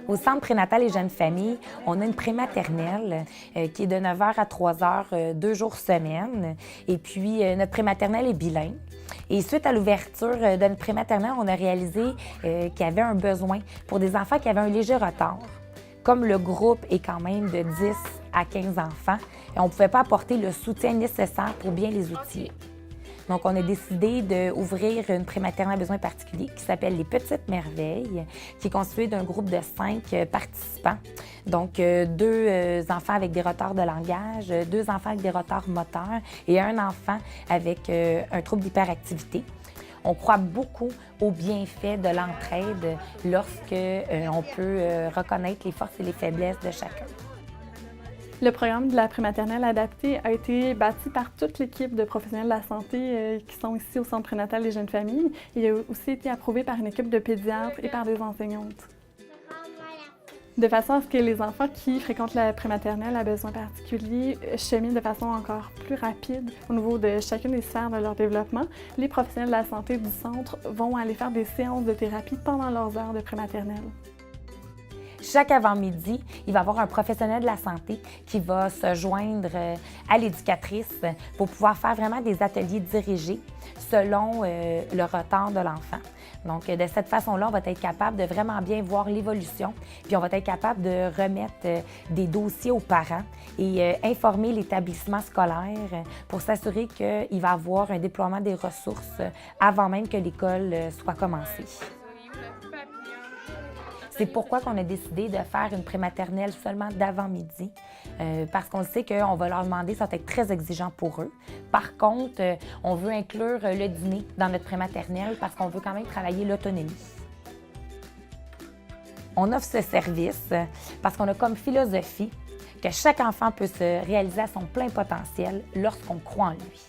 Au Centre prénatal et jeunes familles, on a une prématernelle qui est de 9 h à 3 h, 2 jours semaine. Et puis, notre prématernelle est bilingue. Et suite à l'ouverture de notre prématernelle, on a réalisé qu'il y avait un besoin pour des enfants qui avaient un léger retard. Comme le groupe est quand même de 10 à 15 enfants, on ne pouvait pas apporter le soutien nécessaire pour bien les outiller. Donc, on a décidé d'ouvrir une prématernelle à besoins particuliers qui s'appelle Les Petites Merveilles, qui est constituée d'un groupe de 5 participants. Donc, 2 enfants avec des retards de langage, 2 enfants avec des retards moteurs et un enfant avec un trouble d'hyperactivité. On croit beaucoup aux bienfaits de l'entraide lorsqu'on peut reconnaître les forces et les faiblesses de chacun. Le programme de la prématernelle adaptée a été bâti par toute l'équipe de professionnels de la santé qui sont ici au Centre prénatal et jeunes familles. Il a aussi été approuvé par une équipe de pédiatres et par des enseignantes. De façon à ce que les enfants qui fréquentent la prématernelle à besoins particuliers cheminent de façon encore plus rapide au niveau de chacune des sphères de leur développement, les professionnels de la santé du centre vont aller faire des séances de thérapie pendant leurs heures de prématernelle. Chaque avant-midi, il va y avoir un professionnel de la santé qui va se joindre à l'éducatrice pour pouvoir faire vraiment des ateliers dirigés selon le retard de l'enfant. Donc, de cette façon-là, on va être capable de vraiment bien voir l'évolution, puis on va être capable de remettre des dossiers aux parents et informer l'établissement scolaire pour s'assurer qu'il va y avoir un déploiement des ressources avant même que l'école soit commencée. C'est pourquoi on a décidé de faire une prématernelle seulement d'avant-midi, parce qu'on sait qu'on va leur demander, ça va être très exigeant pour eux. Par contre, on veut inclure le dîner dans notre prématernelle parce qu'on veut quand même travailler l'autonomie. On offre ce service parce qu'on a comme philosophie que chaque enfant peut se réaliser à son plein potentiel lorsqu'on croit en lui.